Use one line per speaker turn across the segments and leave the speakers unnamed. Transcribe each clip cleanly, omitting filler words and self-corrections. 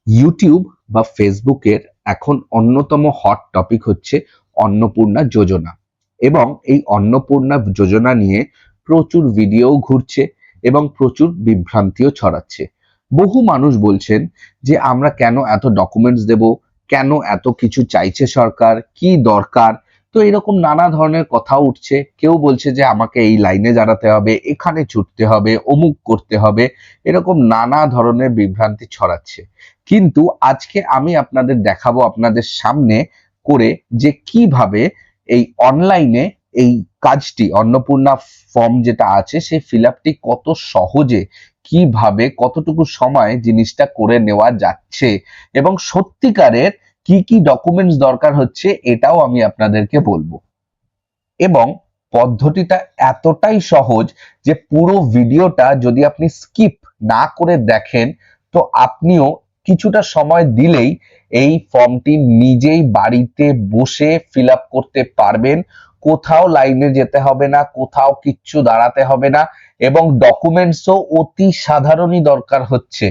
YouTube বা ফেসবুকের এখন অন্যতম হট টপিক হচ্ছে অন্নপূর্ণা যোজনা। এবং এই অন্নপূর্ণা যোজনা নিয়ে প্রচুর ভিডিও ঘুরছে এবং প্রচুর বিভ্রান্তিও ছড়াচ্ছে। বহু মানুষ বলছেন যে আমরা কেন এত ডকুমেন্টস দেব, কেন এত কিছু চাইছে সরকার, কি দরকার। তো এরকম নানা ধরনের কথা উঠছে। কেউ বলছে যে আমাকে এই লাইনে দাঁড়াতে হবে, এখানে ছুটতে হবে, অমুক করতে হবে। এরকম নানা ধরনের বিভ্রান্তি ছড়াচ্ছে। কিন্তু আজকে আমি আপনাদের দেখাবো আপনাদের সামনে করে যে কিভাবে এই অনলাইনে এই কাজটি অন্নপূর্ণা ফর্ম যেটা আছে সেই ফিল আপটি কত সহজে, কিভাবে কতটুকু সময় জিনিসটা করে নেওয়া যাচ্ছে এবং সত্যিকারের কি কি ডকুমেন্টস দরকার হচ্ছে এটাও আমি আপনাদেরকে বলবো। এবং পদ্ধতিটা এতটাই সহজ যে পুরো ভিডিওটা যদি আপনি স্কিপ না করে দেখেন তো আপনিও কিছুটা সময় দিলেই এই ফর্মটি নিজেই বাড়িতে বসে ফিল আপ করতে পারবেন। কোথাও লাইনে যেতে হবে না, কোথাও কিচ্ছু দাঁড়াতে হবে না। এবং ডকুমেন্টসও অতি সাধারণই দরকার হচ্ছে।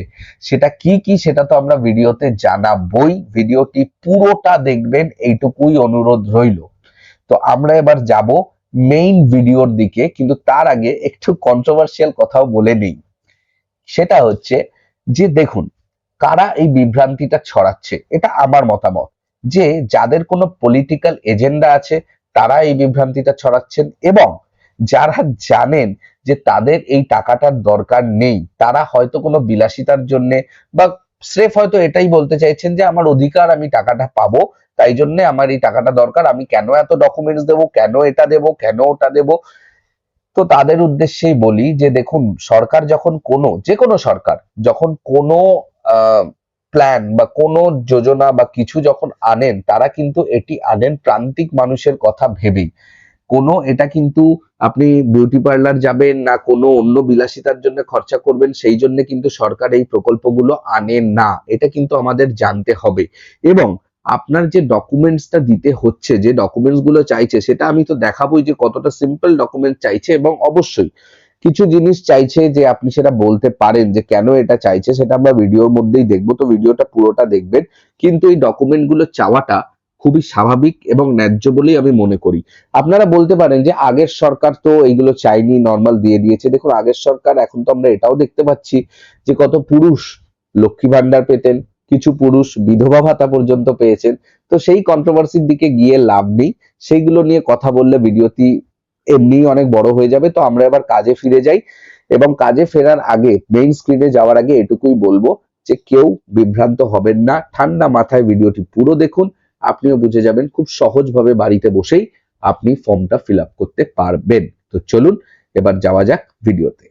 সেটা কি কি সেটা তো আমরা ভিডিওতে জানাবোই। ভিডিওটি পুরোটা দেখবেন এইটুকুই অনুরোধ রইল। তো আমরা এবার যাব মেইন ভিডিওর দিকে, কিন্তু তার আগে একটু কন্ট্রোভার্সিয়াল কথাও বলে নেই। সেটা হচ্ছে যে দেখুন, কারা এই বিভ্রান্তিটা ছড়াচ্ছে। এটা আমার মতামত যে যাদের কোনো পলিটিক্যাল এজেন্ডা আছে তারা এই বিভ্রান্তিটা ছড়াচ্ছেন, এবং যারা জানেন যে তাদের এই টাকাটার দরকার নেই, তারা হয়তো কোনো বিলাসিতার জন্য বা স্রেফ হয়তো এটাই বলতে চাইছেন যে আমার অধিকার, আমি টাকাটা পাবো, তাই জন্য আমার এই টাকাটা দরকার, আমি কেন এত ডকুমেন্টস দেবো, কেন এটা দেবো, কেন ওটা দেবো। তো তাদের উদ্দেশ্যেই বলি যে দেখুন, সরকার যখন যে কোনো সরকার যখন কোনো প্ল্যান বা কোনো যোজনা বা কিছু যখন আনেন, তারা কিন্তু এটি আনেন প্রান্তিক মানুষের কথা ভেবেই। কোনো এটা কিন্তু আপনি বিউটি পার্লার যাবেন না কোনো অন্য বিলাসিতার জন্য খরচা করবেন সেই জন্য কিন্তু সরকার এই প্রকল্পগুলো আনে না। এটা কিন্তু আমাদের জানতে হবে। এবং আপনার যে ডকুমেন্টসটা দিতে হচ্ছে, যে ডকুমেন্টস গুলো চাইছে, সেটা আমি তো দেখাবোই যে কতটা সিম্পল ডকুমেন্ট চাইছে। এবং অবশ্যই কিছু জিনিস চাইছে যে আপনি সেটা বলতে পারেন যে কেন এটা চাইছে, সেটা আমরা ভিডিওর মধ্যেই দেখবো। তো ভিডিওটা পুরোটা দেখবেন। কিন্তু এই ডকুমেন্ট গুলো চাওয়াটা খুবই স্বাভাবিক এবং ন্যায্য বলেই আমি মনে করি। আপনারা বলতে পারেন যে আগের সরকার তো এইগুলো চাইনি, নর্মাল দিয়ে দিয়েছে। দেখুন, আগের সরকার, এখন তো আমরা এটাও দেখতে পাচ্ছি যে কত পুরুষ লক্ষ্মী ভান্ডার পেতেন, কিছু পুরুষ বিধবা ভাতা পর্যন্ত পেয়েছেন। তো সেই কন্ট্রোভার্সির দিকে গিয়ে লাভ নেই। সেইগুলো নিয়ে কথা বললে ভিডিওটি এমনি অনেক বড় হয়ে যাবে। তো আমরা এবার কাজে ফিরে যাই। এবং কাজে ফেরার আগে, মেইন স্ক্রিনে যাওয়ার আগে এটুকুই বলবো যে কেউ বিভ্রান্ত হবেন না, ঠান্ডা মাথায় ভিডিওটি পুরো দেখুন। আপনিও বুঝে যাবেন খুব সহজভাবে বাড়িতে বসেই আপনি ফর্মটা ফিল আপ করতে পারবেন। তো চলুন এবার যাওয়া যাক ভিডিওতে।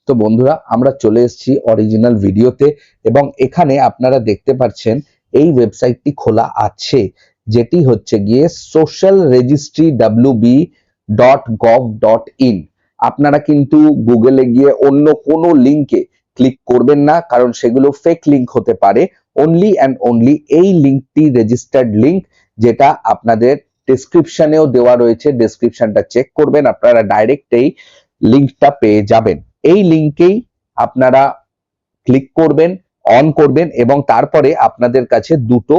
তো বন্ধুরা, আমরা চলে এসেছি অরিজিনাল ভিডিওতে এবং এখানে আপনারা দেখতে পাচ্ছেন এই ওয়েবসাইটটি খোলা আছে, যেটি হচ্ছে গিয়ে socialregistry.wb.gov.in। আপনারা কিন্তু গুগলে গিয়ে অন্য কোনো লিংকে ক্লিক করবেন না, কারণ সেগুলো ফেক লিংক হতে পারে। অনলি অ্যান্ড অনলি এই লিংকটি রেজিস্টার্ড লিংক, যেটা আপনাদের ডেসক্রিপশনেও দেওয়া রয়েছে। ডেসক্রিপশনটা চেক করবেন, আপনারা ডাইরেক্ট এই লিংকটা পেয়ে যাবেন। এই লিংকেই আপনারা ক্লিক করবেন, অন করবেন এবং তারপরে আপনাদের কাছে দুটো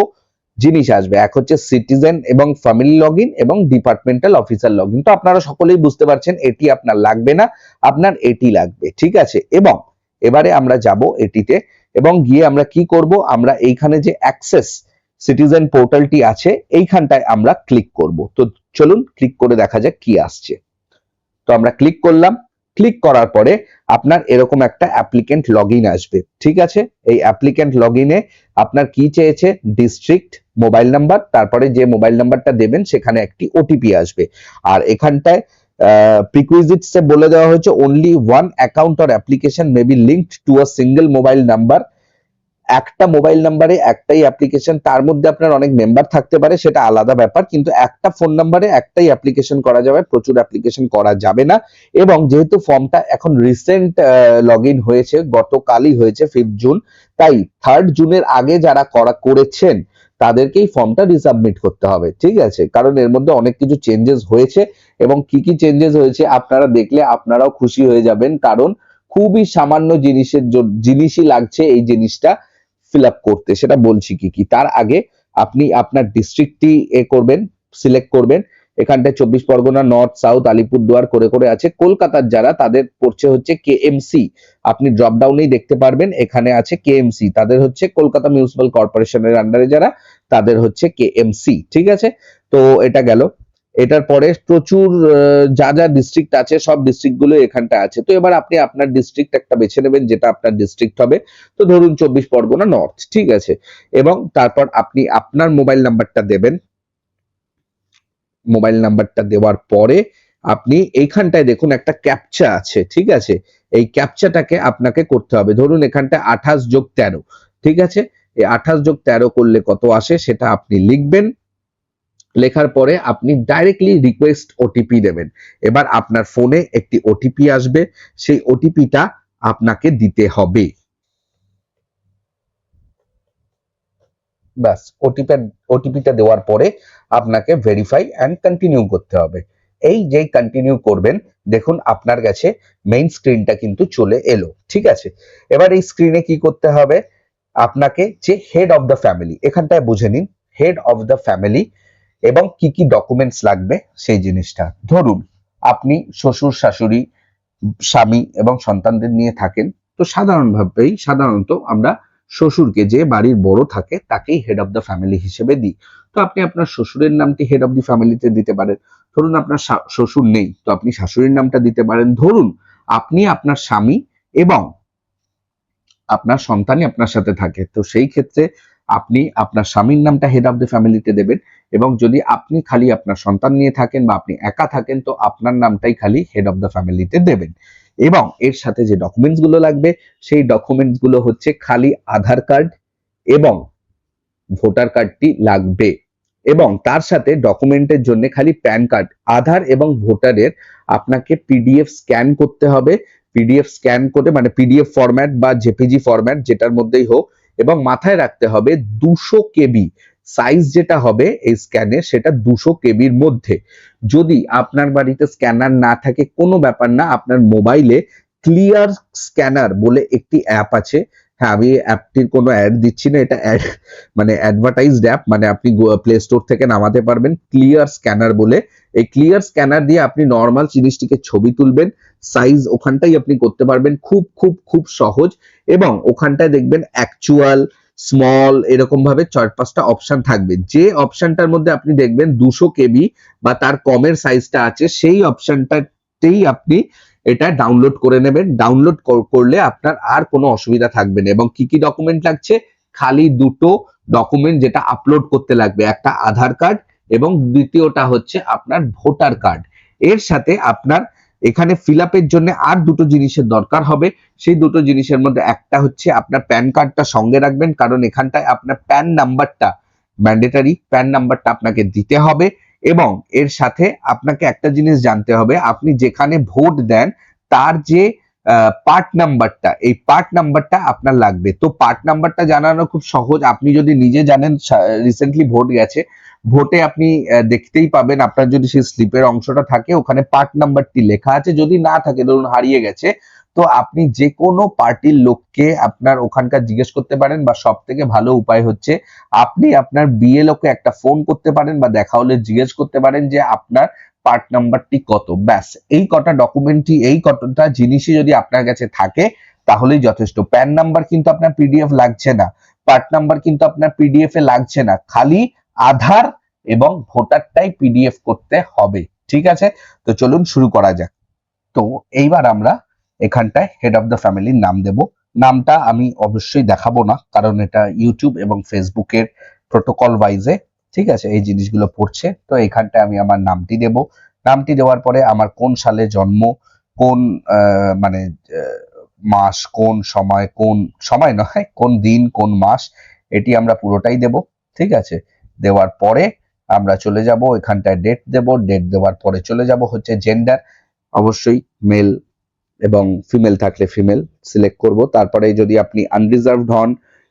জিনিস আসবে। এক হচ্ছে সিটিজেন এবং ফ্যামিলি লগইন এবং ডিপার্টমেন্টাল অফিসার লগইন। তো আপনারা সকলেই বুঝতে পারছেন এটি আপনার লাগবে না, আপনার এটি লাগবে, ঠিক আছে। এবং এবারে আমরা যাব এটিতে এবং গিয়ে আমরা কি করব, আমরা এইখানে যে অ্যাক্সেস সিটিজেন পোর্টালটি আছে এইখানটায় আমরা ক্লিক করব। তো চলুন ক্লিক করে দেখা যাক কি আসছে। তো আমরা ক্লিক করলাম। ক্লিক করার পরে আপনার এরকম একটা অ্যাপ্লিকেন্ট লগইন আসবে, ঠিক আছে। এই অ্যাপ্লিকেন্ট লগইনে আপনার কি চেয়েছে, ডিস্ট্রিক্ট, মোবাইল নাম্বার, তারপরে যে মোবাইল নাম্বারটা দেবেন সেখানে একটি ওটিপি আসবে। আর এখানটায় প্রিকুইজিটস এ বলে দেওয়া হয়েছে only one account or application may be linked to a single mobile number। একটা মোবাইল নাম্বারে একটাই অ্যাপ্লিকেশন, তার মধ্যে আপনার অনেক মেম্বার থাকতে পারে, সেটা আলাদা ব্যাপার, কিন্তু একটা ফোন নাম্বারে একটাই অ্যাপ্লিকেশন করা যাবে, প্রচুর অ্যাপ্লিকেশন করা যাবে না। এবং যেহেতু ফর্মটা এখন রিসেন্ট লগইন হয়েছে, গতকালই হয়েছে 5 জুন, তাই 3 জুনের আগে যারা করেছেন তাদেরকেই ফর্মটা রিসাবমিট করতে হবে, ঠিক আছে। কারণ এর মধ্যে অনেক কিছু চেঞ্জেস হয়েছে এবং কি কি চেঞ্জেস হয়েছে আপনারা দেখলে আপনারাও খুশি হয়ে যাবেন, কারণ খুবই সামান্য জিনিসই লাগছে এই জিনিসটা ফিল আপ করতে, সেটা বলছি কি কি। তার আগে আপনি আপনার ডিস্ট্রিক্টটি করবেন, সিলেক্ট করবেন। এখানটায় 24 পরগনা, নর্থ, সাউথ, আলিপুরদুয়ার করে করে আছে। কলকাতার যারা, তাদের পড়ছে হচ্ছে কেএমসি। আপনি ড্রপ ডাউনেই দেখতে পারবেন এখানে আছে কেএমসি, তাদের হচ্ছে কলকাতা মিউনিসিপাল কর্পোরেশনের আন্ডারে যারা, তাদের হচ্ছে কেএমসি। ঠিক আছে, তো এটা গেল। এটার পরে প্রচুর যা যা ডিস্ট্রিক্ট আছে সব ডিস্ট্রিক্ট গুলো এখানটা আছে। তো এবার আপনি আপনার ডিস্ট্রিক্ট একটা বেছে নেবেন যেটা আপনার ডিস্ট্রিক্ট হবে। তো ধরুন 24 পরগনা নর্থ, ঠিক আছে। এবং তারপর আপনি আপনার মোবাইল নাম্বারটা দেবেন। মোবাইল নাম্বারটা দেওয়ার পরে আপনি এইখানটায় দেখুন একটা ক্যাপচা আছে, ঠিক আছে। এই ক্যাপচাটাকে আপনাকে করতে হবে। ধরুন এখানটায় 28+13, ঠিক আছে। এই 28+13 করলে কত আসে সেটা আপনি লিখবেন। লেখার পরে আপনি ডাইরেক্টলি রিকোয়েস্ট ওটিপি দেবেন। এবার আপনার ফোনে একটি ওটিপি আসবে, সেই ওটিপিটা আপনাকে দিতে হবে। ব্যাস, ওটিপিটা দেওয়ার পরে আপনাকে ভেরিফাই অ্যান্ড কন্টিনিউ করতে হবে। এই যেই কন্টিনিউ করবেন, দেখুন আপনার কাছে মেইন স্ক্রিনটা কিন্তু চলে এলো, ঠিক আছে। এবার এই স্ক্রিনে কি করতে হবে, আপনাকে যে হেড অফ দ্য ফ্যামিলি, এখানটায় বুঝে নিন হেড অফ দ্য ফ্যামিলি এবং কি কি ডকুমেন্টস লাগবে সেই জিনিসটা। ধরুন আপনি শ্বশুর, শাশুড়ি, স্বামী এবং সন্তানদের নিয়ে থাকেন। তো সাধারণত আমরা শ্বশুরকে, যে বাড়ির বড় থাকে, তাকেই হেড অফ দ্য ফ্যামিলি হিসেবে দিই। তো আপনি আপনার শ্বশুরের নামটি হেড অফ দি ফ্যামিলিতে দিতে পারেন। ধরুন আপনার শ্বশুর নেই, তো আপনি শাশুড়ির নামটা দিতে পারেন। ধরুন আপনি, আপনার স্বামী এবং আপনার সন্তানই আপনার সাথে থাকে, তো সেই ক্ষেত্রে আপনি আপনার স্বামীর নামটা হেড অফ দ্য ফ্যামিলিতে দেবেন। এবং যদি আপনি খালি আপনার সন্তান নিয়ে থাকেন বা আপনি একা থাকেন, তো আপনার নামটাই খালি হেড অফ দ্য ফ্যামিলিতে দেবেন। এবং এর সাথে যে ডকুমেন্টস গুলো লাগবে, সেই ডকুমেন্টস গুলো হচ্ছে খালি আধার কার্ড এবং ভোটার কার্ডটি লাগবে। এবং তার সাথে ডকুমেন্টের জন্য খালি প্যান কার্ড, আধার এবং ভোটারের আপনাকে পিডিএফ স্ক্যান করতে হবে। পিডিএফ স্ক্যান করে, মানে পিডিএফ ফরম্যাট বা জেপিজি ফরম্যাট যেটার মধ্যেই হোক। এবং মাথায় রাখতে হবে 200 কেবি সাইজ যেটা হবে এই স্ক্যানের, সেটা 200 কেবির মধ্যে। যদি আপনার বাড়িতে স্ক্যানার না থাকে কোনো ব্যাপার না, আপনার মোবাইলে ক্লিয়ার স্ক্যানার বলে একটি অ্যাপ আছে। হ্যাঁ, আমি অ্যাপটির কোনো অ্যাড দিচ্ছি না, এটা অ্যাড মানে অ্যাডভার্টাইজড অ্যাপ, মানে আপনি প্লে স্টোর থেকে নামাতে পারবেন ক্লিয়ার স্ক্যানার বলে। এই ক্লিয়ার স্ক্যানার দিয়ে আপনি নর্মাল জিনিসটিকে ছবি তুলবেন, সাইজ ওখানটাই আপনি করতে পারবেন, খুব খুব খুব সহজ। এবং ওখানটায় দেখবেন অ্যাকচুয়াল, স্মল, এরকম ভাবে 4-5টা অপশন থাকবে। যে অপশনটার মধ্যে আপনি দেখবেন 200 কেবি বা তার কমের সাইজটা আছে, সেই অপশনটাতেই আপনি এটা ডাউনলোড করে নেবেন। ডাউনলোড করলে আপনার আর কোনো অসুবিধা থাকবে না। এবং কি কি ডকুমেন্ট লাগছে, খালি দুটো ডকুমেন্ট যেটা আপলোড করতে লাগবে, একটা আধার কার্ড এবং দ্বিতীয়টা হচ্ছে আপনার ভোটার কার্ড। এর সাথে আপনার এখানে ফিল আপের জন্য আর দুটো জিনিসের দরকার হবে। সেই দুটো জিনিসের মধ্যে একটা হচ্ছে আপনার প্যান কার্ডটা সঙ্গে রাখবেন, কারণ এখানটায় আপনার প্যান নাম্বারটা ম্যান্ডেটরি, প্যান নাম্বারটা আপনাকে দিতে হবে। এবং এর সাথে আপনাকে একটা জিনিস জানতে হবে, আপনি যেখানে ভোট দেন তার যে পার্ট নাম্বারটা, এই পার্ট নাম্বারটা আপনার লাগবে। তো পার্ট নাম্বারটা জানানো খুব সহজ। আপনি যদি নিজে জানেন, রিসেন্টলি ভোট গেছে, ভোটে আপনি দেখতেই পাবেন, আপনার যদি সেই স্লিপের অংশটা থাকে ওখানে পার্ট নাম্বারটি লেখা আছে। যদি না থাকে, ধরুন হারিয়ে গেছে, তো আপনি যে কোনো পার্টির লোককে আপনার ওখানকার জিজ্ঞেস করতে পারেন। বা সব থেকে ভালো উপায় হচ্ছে আপনি আপনার বিএলও কে একটা ফোন করতে পারেন বা দেখা হলে জিজ্ঞেস করতে পারেন যে আপনার পার্ট নাম্বারটি কত। ব্যাস, এই কটা ডকুমেন্টই, এই কতটা জিনিসই যদি আপনার কাছে থাকে তাহলেই যথেষ্ট। প্যান নাম্বার কিন্তু আপনার পিডিএফ লাগছে না, পার্ট নাম্বার কিন্তু আপনার পিডিএফ এ লাগছে না, খালি আধার এবং ভোটারটাই পিডিএফ করতে হবে। ঠিক আছে, তো চলুন শুরু করা যাক। তো এইবার আমরা এখানটায় হেড অফ দ্য ফ্যামিলির নাম দেব। নামটা আমি অবশ্যই দেখাবো না, কারণ এটা ইউটিউব এবং ফেসবুকের প্রোটোকল ওয়াইজে, ঠিক আছে, এই জিনিসগুলো পড়ছে। তো এখানটায় আমি আমার নামটি দেব। নামটি দেওয়ার পরে আমার কোন সালে জন্ম, কোন মানে মাস, কোন সময়, কোন সময় নয়, কোন দিন, কোন মাস, এটি আমরা পুরোটাই দেব। ঠিক আছে, দেওয়ার পরে আমরা চলে যাব এখানটায় ডেট দেব। ডেট দেওয়ার পরে চলে যাব হচ্ছে জেন্ডার, অবশ্যই মেল এবং ফিমেল থাকলে ফিমেল সিলেক্ট করব। তারপরে যদি আপনি আনরিজার্ভড হন,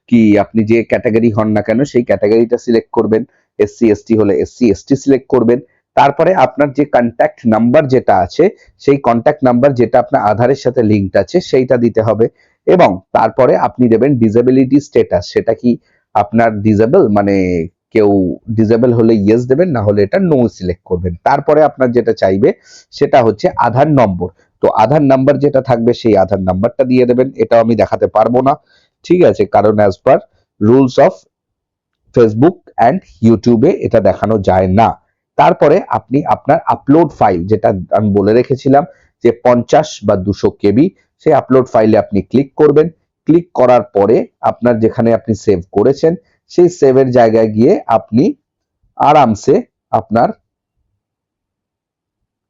কি আপনি যে ক্যাটাগরি হন না কেন সেই ক্যাটাগরিটা সিলেক্ট করবেন। এসসি এসটি হলে এসসি এসটি সিলেক্ট করবেন। তারপরে আপনার যে কন্ট্যাক্ট নাম্বার যেটা আছে, সেই কন্ট্যাক্ট নাম্বার যেটা আপনার আধারের সাথে লিঙ্কড আছে সেইটা দিতে হবে। এবং তারপরে আপনি দেবেন ডিসেবিলিটি স্ট্যাটাস, সেটা কি আপনার ডিসেবল, মানে কেউ ডিসেবল হলে ইয়েস দেবেন, না হলে এটা নো সিলেক্ট করবেন। তারপরে আপনার যেটা চাইবে সেটা হচ্ছে আধার নম্বর। তো আধার নাম্বার যেটা থাকবে সেই আধার নাম্বারটা দিয়ে দেবেন। এটাও আমি দেখাতে পারবো না, ঠিক আছে, কারণ as per rules of Facebook and ইউটিউবে এটা দেখানো যায় না। তারপরে আপনি আপনার আপলোড ফাইল, যেটা আমি বলে রেখেছিলাম যে 50 বা 200 কেবি, সেই আপলোড ফাইলে আপনি ক্লিক করবেন। ক্লিক করার পরে আপনার যেখানে আপনি সেভ করেছেন সেই সেভের জায়গায় গিয়ে আপনি আরামসে আপনার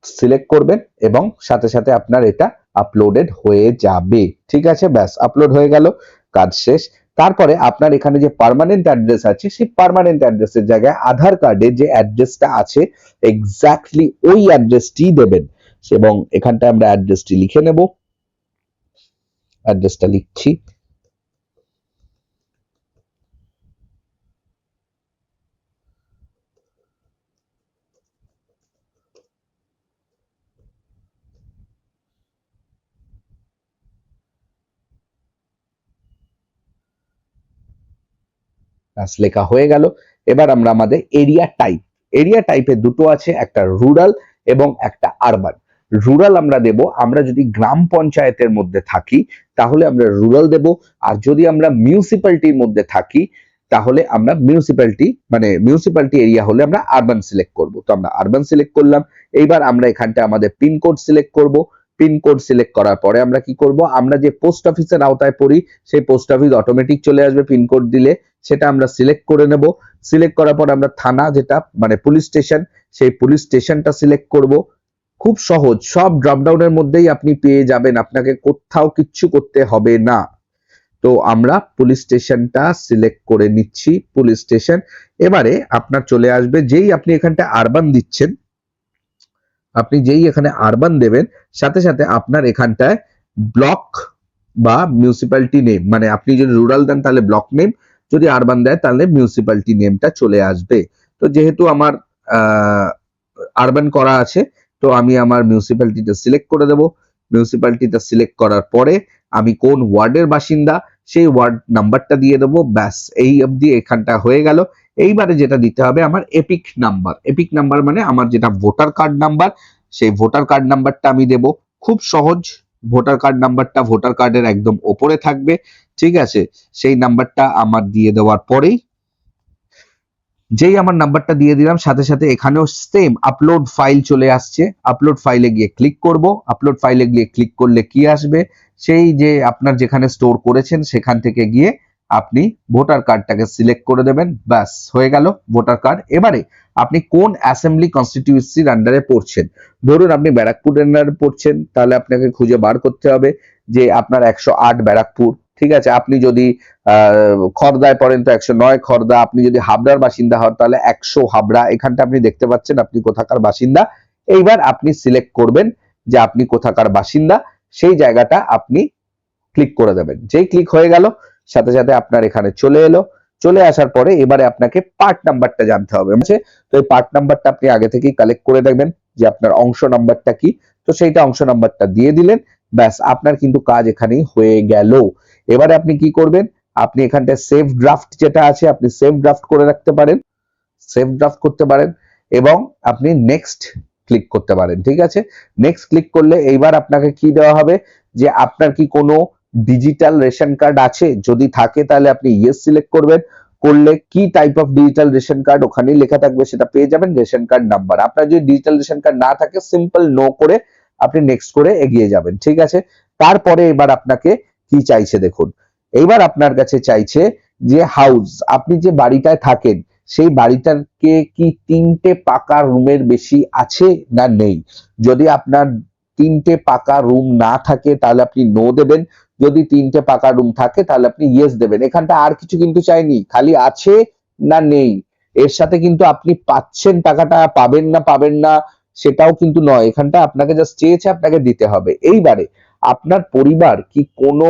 সিলেক্ট করবেন এবং সাথে সাথে আপনার এটা আপলোডেড হয়ে যাবে। ঠিক আছে, ব্যাস আপলোড হয়ে গেল, কাজ শেষ। তারপরে আপনার এখানে যে পার্মানেন্ট অ্যাড্রেস আছে সেই পার্মানেন্ট অ্যাড্রেসের জায়গায় আধার কার্ডে যে অ্যাড্রেসটা আছে এক্স্যাক্টলি ওই অ্যাড্রেসটি দেবেন। এবং এখানটা আমরা অ্যাড্রেসটি লিখে নেব, অ্যাড্রেসটা লিখছি। লেখা হয়ে গেল। এবার আমরা আমাদের এরিয়া টাইপে দুটো আছে, একটা রুরাল এবং একটা আরবান। রুরাল আমরা দেব, আমরা যদি গ্রাম পঞ্চায়েতের মধ্যে থাকি তাহলে আমরা রুরাল দেব, আর যদি আমরা মিউনিসিপ্যালিটির মধ্যে থাকি তাহলে আমরা মিউনিসিপ্যালিটি এরিয়া হলে আমরা আরবান সিলেক্ট করব। তো আমরা আরবান সিলেক্ট করলাম। এইবার আমরা এখানটা আমাদের পিনকোড সিলেক্ট করব। পিনকোড সিলেক্ট করার পরে আমরা কি করব, আমরা যে পোস্ট অফিসের আওতায় পড়ি সেই পোস্ট অফিস অটোমেটিক চলে আসবে পিনকোড দিলে, সেটা আমরা সিলেক্ট করে নেব। সিলেক্ট করার পর আমরা থানা, যেটা মানে পুলিশ স্টেশন, সেই পুলিশ স্টেশনটা সিলেক্ট করব। খুব সহজ, সব ড্রপডাউনের মধ্যেই আপনি পেয়ে যাবেন, আপনাকে কোথাও কিচ্ছু করতে হবে না। তো আমরা পুলিশ স্টেশনটা সিলেক্ট করে নিচ্ছি, পুলিশ স্টেশন। এবারে আপনার চলে আসবে, যেই আপনি এখানটা আরবান দিচ্ছেন, আপনি যেই এখানে আরবান দেবেন সাথে সাথে আপনার এখানটায় ব্লক বা মিউনিসিপ্যালিটি নেম, মানে আপনি যদি রুরাল দেন তাহলে ব্লক নেম, যদি আরবান দেয় তাহলে মিউনিসিপ্যালিটি নেমটা চলে আসবে। তো যেহেতু আমার আরবান করা আছে তো আমি আমার মিউনিসিপ্যালিটিটা সিলেক্ট করে দেব। মিউনিসিপ্যালিটিটা সিলেক্ট করার পরে আমি কোন ওয়ার্ডের বাসিন্দা সেই ওয়ার্ড নাম্বারটা দিয়ে দেবো, ব্যাস এই অবধি এখানটা হয়ে গেল। এইবারে যেটা দিতে হবে আমার এপিক নাম্বার। এপিক নাম্বার মানে আমার যেটা ভোটার কার্ড নাম্বার, সেই ভোটার কার্ড নাম্বারটা আমি দেব। খুব সহজ, ভোটার কার্ড নাম্বারটা ভোটার কার্ডের একদম ওপরে থাকবে, ঠিক আছে। সেই নাম্বারটা আমার দিয়ে দেওয়ার পরেই, যেই আমার নাম্বারটা দিয়ে দিলাম সাথে সাথে এখানেও সেম আপলোড ফাইল চলে আসছে। আপলোড ফাইলে গিয়ে ক্লিক করব। আপলোড ফাইলে গিয়ে ক্লিক করলে কি আসবে, সেই যে আপনার যেখানে স্টোর করেছেন সেখান থেকে গিয়ে আপনি ভোটার কার্ডটাকে সিলেক্ট করে দেবেন, ব্যাস হয়ে গেল ভোটার কার্ড। এবারে আপনি কোন অ্যাসেম্বলি কনস্টিটিউয়েন্সির আন্ডারে পড়ছেন, ধরুন আপনি ব্যারাকপুর আন্ডারে পড়ছেন, তাহলে আপনাকে খুঁজে বার করতে হবে যে আপনার 108 ব্যারাকপুর, ঠিক আছে। আপনি যদি খর্দায় পড়েন তো 109 খর্দা, আপনি যদি হাবড়ার বাসিন্দা হন তাহলে 100 হাবড়া। এখানটা আপনি দেখতে পাচ্ছেন আপনি কোথাকার বাসিন্দা। এইবার আপনি সিলেক্ট করবেন যে আপনি কোথাকার বাসিন্দা, সেই জায়গাটা আপনি ক্লিক করে দেবেন। যেই ক্লিক হয়ে গেল সাথে সাথে আপনার এখানে চলে এলো। চলে আসার পরে এবারে আপনাকে পার্ট নাম্বারটা জানতে হবে, তো এই পার্ট নাম্বারটা আপনি আগে থেকেই কালেক্ট করে দেখবেন যে আপনার অংশ নাম্বারটা কি, তো সেইটা অংশ নাম্বারটা দিয়ে দিলেন, ব্যাস আপনার কিন্তু কাজ এখানেই হয়ে গেল। এবারে আপনি কি করবেন, আপনি এখানটা সেভ ড্রাফট যেটা আছে আপনি সেভ ড্রাফট করে রাখতে পারেন, সেভ ড্রাফট করতে পারেন এবং আপনি নেক্সট ক্লিক করতে পারেন, ঠিক আছে। নেক্সট ক্লিক করলে এইবার আপনাকে কি দেওয়া হবে, যে আপনার কি কোনো ডিজিটাল রেশন কার্ড আছে, যদি থাকে তাহলে আপনি ইয়েস সিলেক্ট করবেন। করলে কি type of digital ration card ওখানেই লেখা থাকবে, সেটা পেয়ে যাবেন, রেশন কার্ড নাম্বার। আপনার যদি ডিজিটাল রেশন কার্ড না থাকে সিম্পল নো করে আপনি নেক্সট করে এগিয়ে যাবেন, ঠিক আছে। তারপরে এবার আপনাকে কি চাইছে দেখুন, এইবার আপনার কাছে চাইছে যে হাউস, আপনি যে বাড়িটায় থাকেন সেই বাড়িটাকে কি 3টে পাকা রুমের বেশি আছে না নেই। যদি আপনার 3টে পাকা রুম না থাকে তাহলে আপনি নো দেবেন, যদি 3টে পাকা রুম থাকে তাহলে আপনি ইয়েস দেবেন। এখানটা আর কিছু কিন্তু চাইনি, খালি আছে না নেই। এর সাথে কিন্তু আপনি পাচ্ছেন টাকাটা, পাবেন না সেটাও কিন্তু নয়, এখানটা আপনাকে জাস্ট চেয়েছে আপনাকে দিতে হবে। এইবারে আপনার পরিবার কি কোনো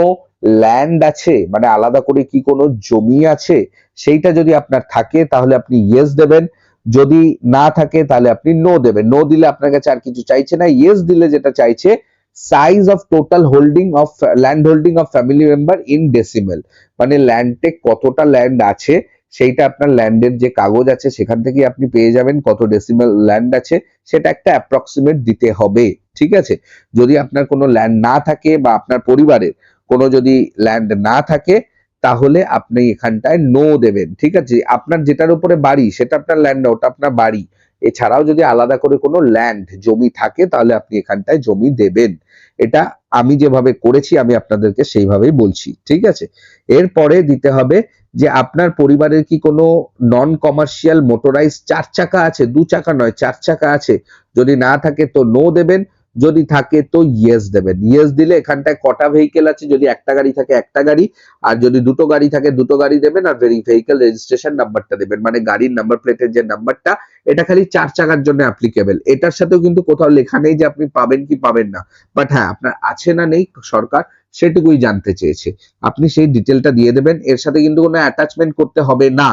ল্যান্ড আছে, মানে আলাদা করে কি কোনো জমি আছে, সেইটা যদি আপনার থাকে তাহলে আপনি ইয়েস দেবেন, যদি না থাকে তাহলে আপনি নো দেবেন। নো দিলে আপনার কাছে আর কিছু চাইছে না, ইয়েস দিলে যেটা চাইছে size of total holding of land holding of family member in decimal, মানে ল্যান্ডে কতটা ল্যান্ড আছে সেইটা আপনার ল্যান্ডের যে কাগজ আছে সেখান থেকে আপনি পেয়ে যাবেন, কত ডেসিমেল ল্যান্ড আছে সেটা একটা অ্যাপ্রক্সিমেট দিতে হবে। ঠিক আছে, যদি আপনার কোনো ল্যান্ড না থাকে বা আপনার পরিবারের কোনো যদি ল্যান্ড না থাকে তাহলে আপনি এখানটায় নো দেবেন। ঠিক আছে, আপনার যেটার উপরে বাড়ি সেটা আপনার ল্যান্ড না, ওটা আপনার বাড়ি। এছাড়াও যদি আলাদা করে কোনো ল্যান্ড জমি থাকে তাহলে আপনি এখানটায় জমি দেবেন। এটা আমি যেভাবে করেছি আমি আপনাদেরকে সেইভাবেই বলছি। ঠিক আছে, এরপরে দিতে হবে যে আপনার পরিবারের কি কোনো নন কমার্শিয়াল মোটরাইজ 4 চাকা আছে, 2 চাকা নয় 4 চাকা আছে, যদি না থাকে তো নো দেবেন, যদি থাকে তো ইয়েস দেবেন। ইয়েস দিলে এখানটায় কটা ভেহিকেল আছে, যদি একটা গাড়ি থাকে একটা গাড়ি, আর যদি দুটো গাড়ি থাকে দুটো গাড়ি দেবেন, আর ভেহিকেল রেজিস্ট্রেশন নাম্বারটা দেবেন, মানে গাড়ির নাম্বার প্লেটের যে নাম্বারটা এটা খালি 4 চাকার জন্য অ্যাপ্লিকেবল। এটার সাথেও কিন্তু কোথাও লেখা নেই যে আপনি পাবেন কি পাবেন না, বাট হ্যাঁ আপনার আছে না নেই সরকার সেটুকুই জানতে চেয়েছে, আপনি সেই ডিটেলটা দিয়ে দেবেন। এর সাথে কিন্তু কোনো অ্যাটাচমেন্ট করতে হবে না,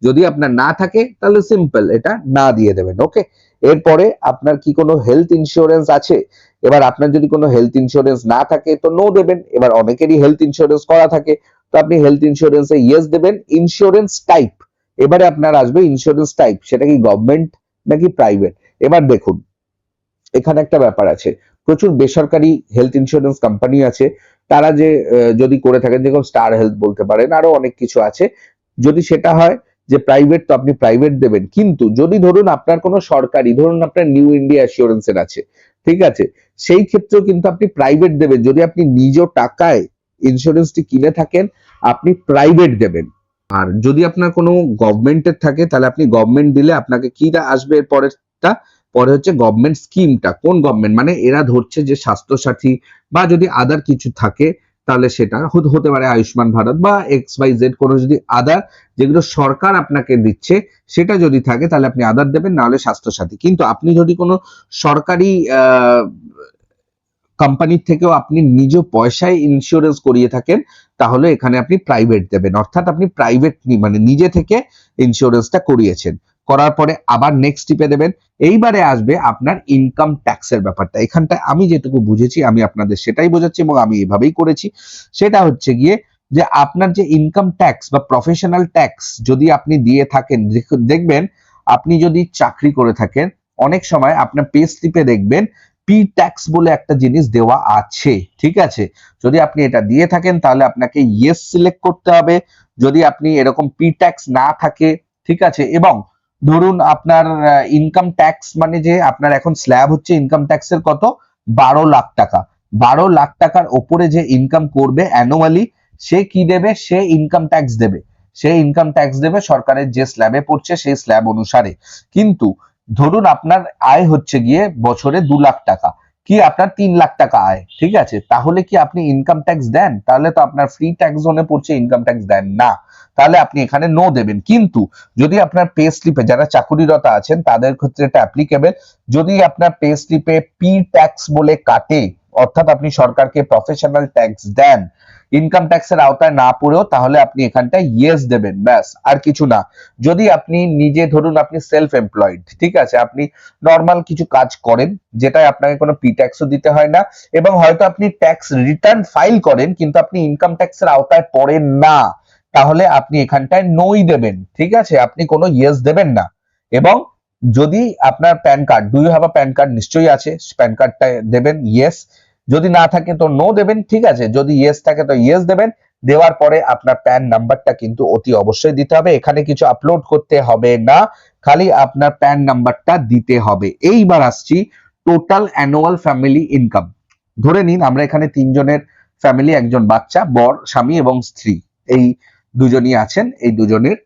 যদি আপনার না থাকে তাহলে সিম্পল এটা না দিয়ে দেবেন। ওকে, এরপরে আপনার কি কোনো হেলথ ইন্স্যুরেন্স আছে, এবার আপনার যদি কোনো হেলথ ইন্স্যুরেন্স না থাকে তো নো দেবেন। এবার অনেকেরই হেলথ ইন্স্যুরেন্স করা থাকে তো আপনি হেলথ ইন্স্যুরেন্সে ইয়েস দেবেন। ইন্স্যুরেন্স টাইপ, এবারে আপনার আসবে ইন্স্যুরেন্স টাইপ, সেটা কি গভর্নমেন্ট নাকি প্রাইভেট। এবার দেখুন এখানে একটা ব্যাপার আছে, প্রচুর বেসরকারি হেলথ ইন্স্যুরেন্স কোম্পানি আছে, তারা যে যদি করে থাকেন, যেরকম স্টার হেলথ বলতে পারেন, আরো অনেক কিছু আছে। যদি সেটা হয় যে প্রাইভেট তো আপনি প্রাইভেট দেবেন, কিন্তু যদি ধরুন আপনার কোনো সরকারি, ধরুন আপনার নিউ ইন্ডিয়া অ্যাসিওরেন্সের আছে, ঠিক আছে, সেই ক্ষেত্রেও কিন্তু আপনি প্রাইভেট দেবেন। যদি আপনি নিজ টাকায় ইন্স্যুরেন্সটি কিনে থাকেন আপনি প্রাইভেট দেবেন। আর যদি আপনার কোনো গভর্নমেন্টের থাকে তাহলে আপনি গভর্নমেন্ট দিলে আপনাকে কি আসবে পরেরটা, পরে হচ্ছে গভর্নমেন্ট স্কিমটা কোন গভর্নমেন্ট, মানে এরা ধরছে যে স্বাস্থ্য সাথী বা যদি আদার কিছু থাকে তাহলে সেটা হতে পারে আয়ুষ্মান ভারত বা এক্স ওয়াই জেড, কোনো যদি আদার যেগুলো সরকার আপনাকে দিচ্ছে সেটা যদি থাকে তাহলে আপনি আদার দেবেন, না হলে স্বাস্থ্য সাথী। কিন্তু আপনি যদি কোনো সরকারি কোম্পানির থেকেও আপনি নিজ পয়সায় ইন্স্যুরেন্স করিয়ে থাকেন তাহলে এখানে আপনি প্রাইভেট দেবেন, অর্থাৎ আপনি প্রাইভেট মানে নিজে থেকে ইন্স্যুরেন্সটা করিয়েছেন, করার পরে আবার নেক্সট টিপে দেবেন। এইবারে আসবে আপনার ইনকাম ট্যাক্সের ব্যাপারটা, এখানটায় আমি যেটুকু বুঝেছি আমি আপনাদের সেটাই বোঝাচ্ছি এবং আমি এভাবেই করেছি। সেটা হচ্ছে গিয়ে যে আপনার যে ইনকাম ট্যাক্স বা প্রফেশনাল ট্যাক্স যদি আপনি দিয়ে থাকেন, দেখবেন আপনি যদি চাকরি করে থাকেন অনেক সময় আপনার পে স্লিপে দেখবেন পি ট্যাক্স বলে একটা জিনিস দেওয়া আছে। ঠিক আছে, যদি আপনি এটা দিয়ে থাকেন তাহলে আপনাকে ইয়েস সিলেক্ট করতে হবে। যদি আপনি এরকম পি ট্যাক্স না থাকে, ঠিক আছে, এবং ধরুন আপনার ইনকাম ট্যাক্স মানে যে আপনার এখন স্ল্যাব হচ্ছে ইনকাম ট্যাক্সের কত, 12 লাখ টাকা, 12 লাখ টাকার ওপরে যে ইনকাম করবে অ্যানুয়ালি সে কি দেবে, সে ইনকাম ট্যাক্স দেবে, সে ইনকাম ট্যাক্স দেবে সরকারের যে স্ল্যাবে পড়ছে সেই স্ল্যাব অনুসারে। কিন্তু ধরুন আপনার আয় হচ্ছে গিয়ে বছরে 2 লাখ টাকা, কি আপনার 3 লাখ টাকা আয়, ঠিক আছে, তাহলে কি আপনি ইনকাম ট্যাক্স দেন? তাহলে তো আপনার ফ্রি ট্যাক্স জোনে পড়ছে, ইনকাম ট্যাক্স দেন না, তাহলে আপনি এখানে নো দেবেন। কিন্তু যদি আপনার পে স্লিপে যারা চাকুরিরত আছেন তাদের ক্ষেত্রে এটা অ্যাপ্লিকেবল, যদি আপনার পে স্লিপে পি ট্যাক্স বলে কাটে, অর্থাৎ আপনি সরকারকে প্রফেশনাল ট্যাক্স দেন, ইনকাম ট্যাক্সের আওতায় না পড়েও, তাহলে আপনি এখানটায় ইয়েস দেবেন, ব্যাস আর কিছু না। যদি আপনি নিজে ধরুন আপনি সেলফ এমপ্লয়েড, ঠিক আছে, আপনি নর্মাল কিছু কাজ করেন যেটায় আপনাকে কোনো পি ট্যাক্সও দিতে হয় না, এবং হয়তো আপনি ট্যাক্স রিটার্ন ফাইল করেন কিন্তু আপনি ইনকাম ট্যাক্সের আওতায় পড়েন না, তাহলে আপনি এখানটায় নোই দেবেন। ঠিক আছে, আপনি কোনো ইয়েস দেবেন না। এবং যদি আপনার PAN card, do you have a PAN card, নিশ্চয়ই আছে, প্যান কার্ডটা দেবেন ইয়েস, যদি না থাকে তো নো দেবেন। ঠিক আছে, যদি ইয়েস থাকে তো ইয়েস দেবেন। দেওয়ার পরে আপনার প্যান নাম্বারটা কিন্তু অতি অবশ্যই দিতে হবে, এখানে কিছু আপলোড করতে হবে না, খালি আপনার প্যান নাম্বারটা দিতে হবে। এইবার আসছি টোটাল অ্যানুয়াল ফ্যামিলি ইনকাম। ধরে নিন আমরা এখানে 3 জনের ফ্যামিলি, একজন বাচ্চা, বর, স্বামী এবং স্ত্রী, এই দুজনই আছেন, এই দুজনের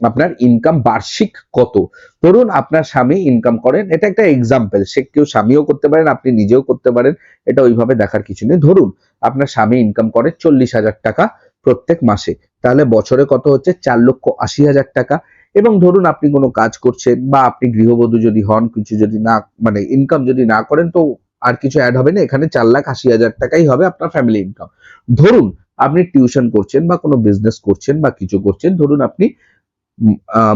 আপনার ইনকাম বার্ষিক কত। ধরুন আপনার স্বামী ইনকাম করেন, এটা একটা এক্সাম্পল, সে কেউ স্বামীও করতে পারেন আপনি নিজেও করতে পারেন, এটা ওইভাবে দেখার কিছু নেই। ধরুন আপনার স্বামী ইনকাম করে 40,000 টাকা প্রত্যেক মাসে, তাহলে বছরে কত হচ্ছে, 4,80,000 টাকা। এবং ধরুন আপনি কোনো কাজ করছেন বা আপনি গৃহবধূ যদি হন, কিছু যদি না মানে ইনকাম যদি না করেন তো আর কিছু অ্যাড হবে না, এখানে 4,80,000 টাকাই হবে আপনার ফ্যামিলি ইনকাম। ধরুন আপনি টিউশন করছেন বা কোনো বিজনেস করছেন বা কিছু করছেন, ধরুন আপনি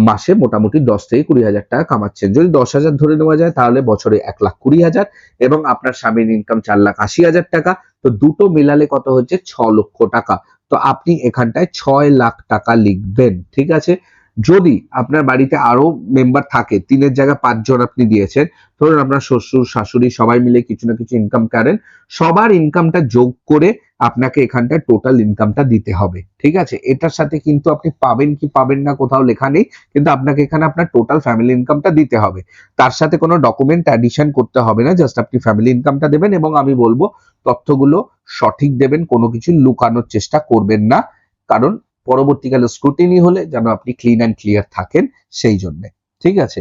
মাসে মোটামুটি 10 থেকে 20 হাজার টাকা কামাচ্ছেন। যদি 10,000 ধরে নেওয়া যায় তাহলে বছরে 1,20,000 এবং আপনার স্বামীর ইনকাম 4,80,000 টাকা। তো দুটো মিলালে কত হচ্ছে? 6 লক্ষ টাকা। তো আপনি এখানটায় 6 লাখ টাকা লিখবেন, ঠিক আছে? যদি আপনার বাড়িতে আরো মেম্বার থাকে, 3 এর জায়গায় 5 জন আপনি দিয়েছেন, ধরুন আপনার শ্বশুর শাশুড়ি সবাই মিলে কিছু না কিছু ইনকাম করেন, সবার ইনকামটা যোগ করে আপনাকে এখানটায় টোটাল ইনকামটা দিতে হবে, ঠিক আছে? এটার সাথে কিন্তু আপনি পাবেন কি পাবেন না কোথাও লেখা নেই, কিন্তু আপনাকে এখানে আপনার টোটাল ফ্যামিলি ইনকামটা দিতে হবে। তার সাথে কোনো ডকুমেন্ট অ্যাডিশন করতে হবে না, জাস্ট আপনি ফ্যামিলি ইনকামটা দেবেন এবং আমি বলবো তথ্যগুলো সঠিক দেবেন, কোনো কিছু লুকানোর চেষ্টা করবেন না, কারণ পরবর্তীকালে স্ক্রুটিনি হলে যেন আপনি ক্লিন অ্যান্ড ক্লিয়ার থাকেন সেই জন্য, ঠিক আছে?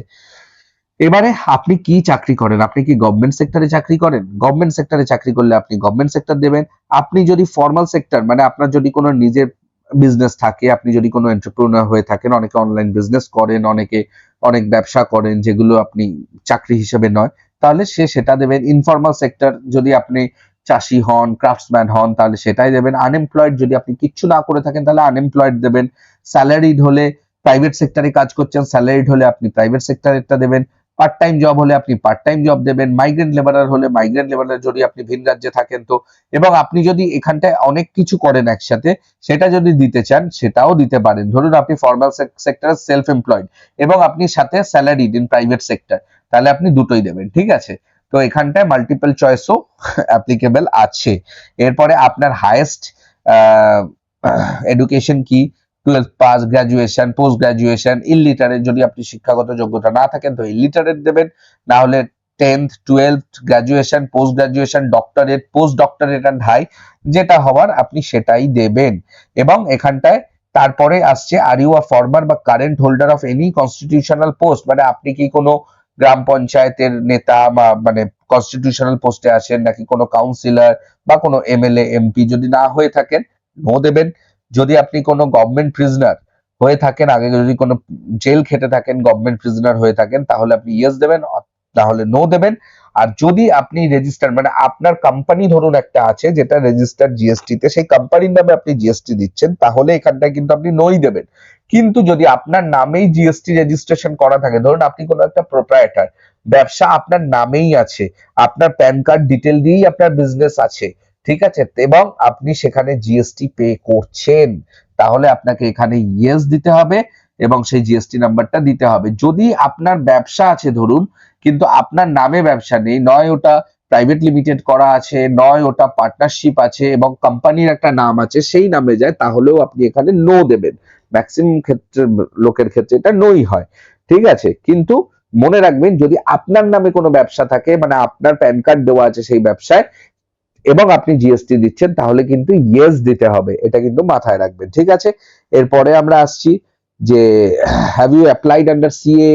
এবারে আপনি কি চাকরি করেন? আপনি কি গভর্নমেন্ট সেক্টরে চাকরি করেন? গভর্নমেন্ট সেক্টরে চাকরি করলে আপনি গভর্নমেন্ট সেক্টর দেবেন। আপনি যদি ফর্মাল সেক্টর মানে আপনার যদি কোনো নিজের বিজনেস থাকে, আপনি যদি কোনো এন্টারপ্রেনার হয়ে থাকেন, অনেকে অনলাইন বিজনেস করেন, অনেকে অনেক ব্যবসা করেন যেগুলো আপনি চাকরি হিসেবে নয়, তাহলে সেটা দেবেন। ইনফর্মাল সেক্টর যদি আপনি চাষি হন, ক্রাফটসম্যান হন, তাহলে সেটাই দেবেন। আনএমপ্লয়েড যদি আপনি কিচ্ছু না করে থাকেন তাহলে আনএমপ্লয়েড দেবেন। স্যালারিড হলে প্রাইভেট সেক্টরে কাজ করছেন, স্যালারিড হলে আপনি প্রাইভেট সেক্টরেরটা দেবেন। পার্ট টাইম জব হলে আপনি পার্ট টাইম জব দেবেন। মাইগ্রেন্ট লেবারার হলে মাইগ্রেন্ট লেবারার, যদি আপনি ভিন রাজ্যে থাকেন তো, এবং আপনি যদি এখানটায় অনেক কিছু করেন একসাথে, সেটা যদি দিতে চান সেটাও দিতে পারেন। ধরুন আপনি ফর্মাল সেক্টরে সেলফ এমপ্লয়েড এবং আপনি সাথে স্যালারিড ইন প্রাইভেট সেক্টর, তাহলে আপনি দুটোই দেবেন, ঠিক আছে? তো এখানটায় মাল্টিপল চয়েসও অ্যাপ্লিকেবল আছে। এরপরে আপনার হাইয়েস্ট এডুকেশন কি, 12th pass, graduation, post graduation, illiterate যদি আপনি শিক্ষাগত যোগ্যতা না থাকেন তো ইলিটারেট দেবেন, না হলে 10th 12th graduation, post graduation, doctorate, post doctorate and high, যেটা হবার আপনি সেটাই দেবেন। এবং এখানটায় তারপরে আসছে আর ইউ আর ফর্মার বা current holder of any constitutional post, মানে আপনি কি কোনো গ্রাম পঞ্চায়েতের নেতা বা মানে কনস্টিটিউশনাল পোস্টে আছেন নাকি কোনো কাউন্সিলর বা কোনো এমএলএ এমপি, যদি না হয়ে থাকেন নো দেবেন। যদি আপনি কোনো গভর্নমেন্ট প্রিজনার হয়ে থাকেন, আগে যদি কোনো জেল খেটে থাকেন, গভর্নমেন্ট প্রিজনার হয়ে থাকেন, তাহলে আপনি ইয়েস দেবেন, তাহলে নো দেবেন। আর যদি আপনি রেজিস্টার মানে আপনার কোম্পানি ধরুন একটা আছে যেটা রেজিস্টার জিএসটি তে, সেই কোম্পানির নামে আপনি জিএসটি দিচ্ছেন, তাহলে এখানটায় কিন্তু আপনি নোই দেবেন। কিন্তু যদি আপনার নামেই জিএসটি রেজিস্ট্রেশন করা থাকে, ধরুন আপনি কোনো একটা প্রোপ্রাইটার, ব্যবসা আপনার নামেই আছে, আপনার প্যান কার্ড ডিটেল দিয়েই আপনার বিজনেস আছে, ঠিক আছে, এবং আপনি সেখানে জিএসটি পে করছেন, তাহলে আপনাকে এখানে ইয়েস দিতে হবে এবং সেই জিএসটি নাম্বারটা দিতে হবে। যদি আপনার ব্যবসা আছে ধরুন, কিন্তু আপনার নামে ব্যবসা নেই, নয় ওটা প্রাইভেট লিমিটেড করা আছে, নয় ওটা পার্টনারশিপ আছে এবং কোম্পানির একটা নাম আছে সেই নামে যায়, তাহলেও আপনি এখানে নো দেবেন। ম্যাক্সিমাম ক্ষেত্রে লোকের ক্ষেত্রে এটা নোই হয়, ঠিক আছে? কিন্তু মনে রাখবেন যদি আপনার নামে কোনো ব্যবসা থাকে, মানে আপনার প্যান কার্ড দেওয়া আছে সেই ব্যবসায় এবং আপনি জিএসটি দিচ্ছেন, তাহলে কিন্তু ইয়েস দিতে হবে, এটা কিন্তু মাথায় রাখবেন, ঠিক আছে? এরপরে আমরা আসছি যে have you applied under CA.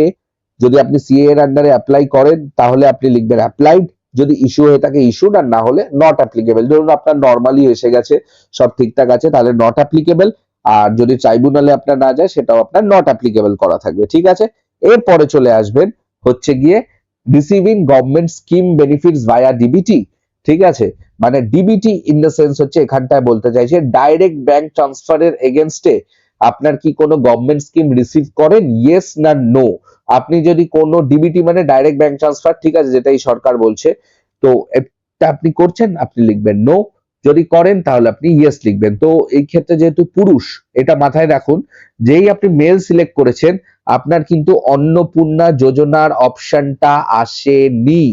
যদি আপনি সিএ এর আন্ডারে অ্যাপ্লাই করেন তাহলে আপনি লিখবেন অ্যাপ্লাইড, যদি ইস্যু হয়ে থাকে ইস্যুড, আর না হলে নট অ্যাপ্লিকেবল। ধরুন আপনার নরমালি এসে গেছে, সব ঠিকঠাক আছে, তাহলে নট অ্যাপ্লিকেবল। আর যদি ট্রাইব্যুনালে আপনার না যায় সেটাও আপনার নট অ্যাপ্লিকেবল করা থাকবে, ঠিক আছে? এরপরে চলে আসবেন হচ্ছে গিয়ে রিসিভিং গভর্নমেন্ট স্কিম বেনিফিটস ভায়া ডিবিটি, ঠিক আছে? মানে ডিবিটি ইন দ্য সেন্স হচ্ছে এখানটায় বলতে চাইছে ডাইরেক্ট ব্যাংক ট্রান্সফারের এগেনস্টে আপনার কি কোনো গভর্নমেন্ট স্কিম রিসিভ করেন, ইয়েস না নো? আপনি যদি কোনো ডিবিটি মানে ডাইরেক্ট ব্যাংক ট্রান্সফার, ঠিক আছে, যেটাই সরকার বলছে, তো এটা আপনি করছেন, আপনি লিখবেন নো। যদি করেন তাহলে আপনি ইয়েস লিখবেন। তো এই ক্ষেত্রে যেহেতু পুরুষ, এটা মাথায় রাখুন, যেই আপনি মেল সিলেক্ট করেছেন আপনার কিন্তু অন্নপূর্ণা যোজনার অপশনটা আসেনি,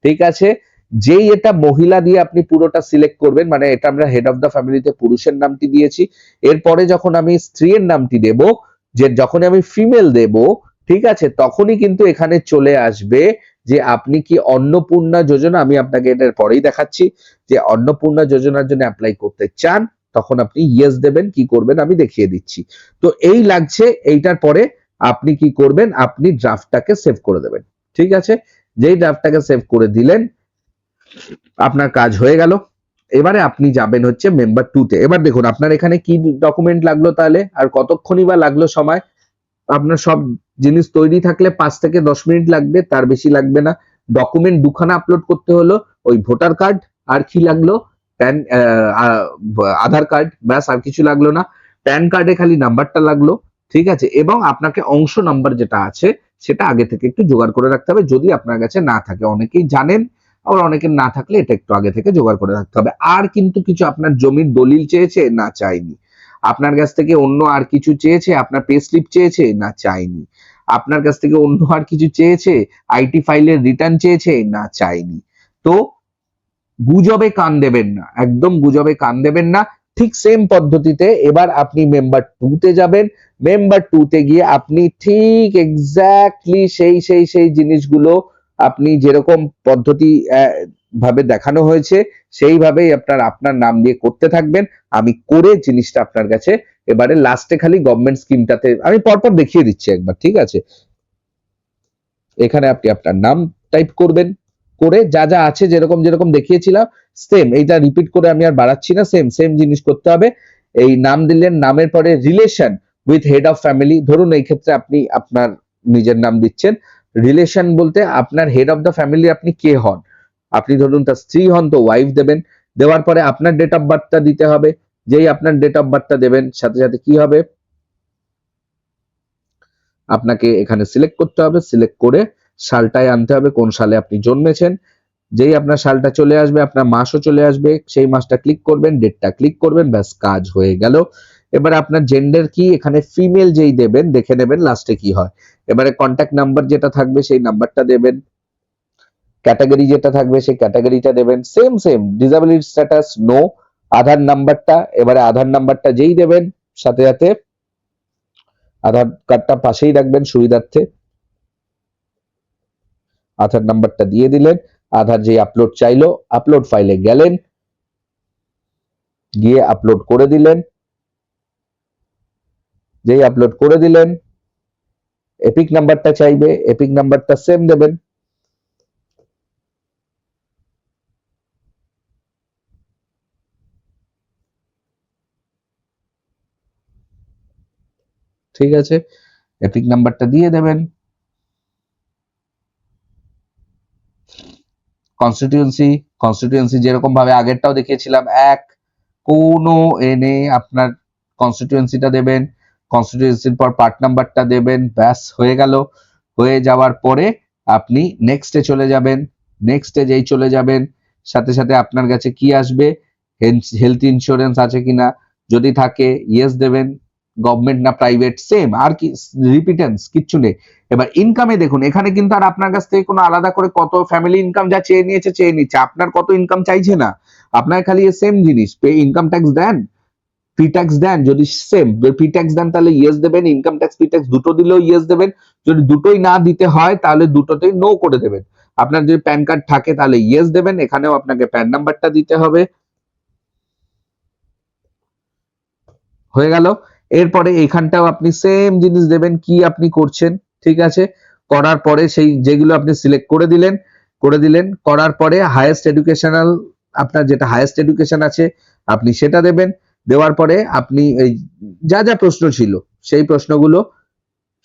ঠিক আছে? যেই এটা মহিলা দিয়ে আপনি পুরোটা সিলেক্ট করবেন, মানে এটা আমরা হেড অফ দ্য ফ্যামিলিতে পুরুষের নামটি দিয়েছি, এরপরে যখন আমি স্ত্রীর নামটি দেব, যে যখন আমি ফিমেল দেব, ঠিক আছে, তখনই কিন্তু এখানে চলে আসবে যে আপনি কি অন্নপূর্ণা যোজনা, আমি আপনাকে এটার পরেই দেখাচ্ছি, যে অন্নপূর্ণা যোজনার জন্য অ্যাপ্লাই করতে চান, তখন আপনি ইয়েস দেবেন। কি করবেন আমি দেখিয়ে দিচ্ছি। তো এই লাগছে, এইটার পরে আপনি কি করবেন, আপনি ড্রাফটটাকে সেভ করে দেবেন, ঠিক আছে? যেই ড্রাফটটাকে সেভ করে দিলেন আপনার কাজ হয়ে গেল। এবারে আপনি যাবেন হচ্ছে মেম্বার 2 তে। এবার দেখুন আপনার এখানে কি ডকুমেন্ট লাগলো তাহলে, আর কতক্ষণই বা লাগলো সময়। আপনার সব জিনিস তৈরি থাকলে 5 থেকে 10 মিনিট লাগবে, তার বেশি লাগবে না। ডকুমেন্ট দুখানা আপলোড করতে হলো, ওই ভোটার কার্ড আর কি লাগলো, প্যান আধার কার্ড, ব্যাস, আর কিছু লাগলো না। প্যান কার্ডে খালি নাম্বারটা লাগলো, ঠিক আছে, এবং আপনাকে অংশ নাম্বার যেটা আছে সেটা আগে থেকে একটু জোগাড় করে রাখতে হবে, যদি আপনার কাছে না থাকে। অনেকেই জানেন, আবার অনেকের না থাকলে এটা একটু আগে থেকে জোগাড় করে রাখতে হবে। আর কিন্তু কিছু আপনার জমির দলিল চেয়েছে, না চাইনি। আপনার কাছ থেকে অন্য আর কিছু চেয়েছে, আপনার পে স্লিপ চেয়েছে, না চাইনি। আপনার কাছ থেকে অন্য আর কিছু চেয়েছে, আইটি ফাইলের রিটার্ন চেয়েছে, না চাইনি। তো গুজবে কান দেবেন না, একদম গুজবে কান দেবেন না। ঠিক সেম পদ্ধতিতে এবার আপনি মেম্বার 2 তে যাবেন। মেম্বার 2 তে গিয়ে আপনি ঠিক এক্স্যাক্টলি সেই জিনিসগুলো আপনি যেরকম পদ্ধতি ভাবে দেখানো হয়েছে সেইভাবেই আপনার নাম দিয়ে করতে থাকবেন। আমি করে জিনিসটা আপনার কাছে এবারে লাস্টে খালি গভর্নমেন্ট স্কিমটাতে আমি পরপর দেখিয়ে দিচ্ছি একবার, ঠিক আছে। এখানে আপনি আপনার নাম টাইপ করবেন, করে যা যা আছে যেরকম যেরকম দেখিয়েছিলাম সেম, এইটা রিপিট করে আমি আর বাড়াচ্ছি না, সেম জিনিস করতে হবে। এই নাম দিলেন, নামের পরে relation with head of family, ধরুন এই ক্ষেত্রে আপনি আপনার নিজের নাম দিচ্ছেন। রিলেশন বলতে আপনার হেড অফ দ্য ফ্যামিলি আপনি কে হন, আপনি ধরুন তার স্ত্রী হন তো ওয়াইফ দেবেন। দেওয়ার পরে আপনার ডেট অফ বার্থটা দিতে হবে। যেই আপনার ডেট অফ বার্থটা দেবেন, সাথে সাথে কি হবে, আপনাকে এখানে সিলেক্ট করতে হবে। সিলেক্ট করে সালটায় আনতে হবে, কোন সালে আপনি জন্মেছেন। যেই আপনার সালটা চলে আসবে, আপনার মাসও চলে আসবে, সেই মাসটা ক্লিক করবেন, ডেটটা ক্লিক করবেন, ব্যাস কাজ হয়ে গেল। এবার আপনার জেন্ডার কি, এখানে ফিমেল যেই দেবেন দেখে নেবেন লাস্টে কি হয়। এবারে কন্ট্যাক্ট নাম্বার যেটা থাকবে সেই নাম্বারটা দেবেন। ক্যাটাগরি যেটা থাকবে সেই ক্যাটাগরিটা দেবেন। Same disability status no. Aadhaar নাম্বারটা, এবারে আধার নাম্বারটা যেই দেবেন, সাথে সাথে আধার কার্ডটা পাশেই রাখবেন সুবিধার্থে। আধার নাম্বারটা দিয়ে দিলেন। আধার যে আপলোড চাইলো, আপলোড ফাইলে গেলেন, গিয়ে আপলোড করে দিলেন। যেই আপলোড করে দিলেন, এপিক নাম্বারটা চাইবে, এপিক নাম্বারটা সেম দেবেন। ঠিক আছে, এপিক নাম্বারটা দিয়ে দেবেন। কনস্টিটিউয়েন্সি যেরকম ভাবে আগেরটাও দেখিয়েছিলাম, এক কোন এনে আপনার কনস্টিটিউয়েন্সিটা দেবেন। কনস্টিটিউয়েন্সির পর পার্ট নাম্বারটা দেবেন, ব্যাস হয়ে গেল। হয়ে যাওয়ার পরে আপনি নেক্সটে চলে যাবেন। নেক্সটে যেই চলে যাবেন, সাথে সাথে আপনার কাছে কি আসবে, হেলথ ইন্স্যুরেন্স আছে কিনা, যদি থাকে ইয়েস দেবেন। গভর্নমেন্ট না প্রাইভেট, সেম, আর কি রিপিটেন্স কিচ্ছু নেই। এবার ইনকামে দেখুন, এখানে কিন্তু আর আপনার কাছ থেকে কোনো আলাদা করে কত ফ্যামিলি ইনকাম যা চেয়ে নিচ্ছে, আপনার কত ইনকাম চাইছে না। আপনার খালি সেম জিনিস, পে ইনকাম ট্যাক্স দেন, ফ্রি ট্যাক্স দেন, যদি সেম ফ্রি ট্যাক্স দেন তাহলে ইয়েস দেবেন, ইনকাম ট্যাক্স ফ্রি ট্যাক্স দুটো দিলেও ইয়েস দেবেন। যদি দুটোই না দিতে হয় তাহলে দুটোতেই নো করে দেবেন। আপনার যদি প্যান কার্ড থাকে তাহলে ইয়েস দেবেন, এখানেও আপনাকে প্যান নাম্বারটা দিতে হবে। হয়ে গেল। এরপরে এখানটাও আপনি সেম জিনিস দেবেন, কি আপনি করছেন, ঠিক আছে। করার পরে সেই যেগুলো আপনি সিলেক্ট করে দিলেন করার পরে হাইয়েস্ট এডুকেশনাল, আপনার যেটা হাইয়েস্ট এডুকেশন আছে আপনি সেটা দেবেন। দেওয়ার পরে আপনি এই যা যা প্রশ্ন ছিল সেই প্রশ্নগুলো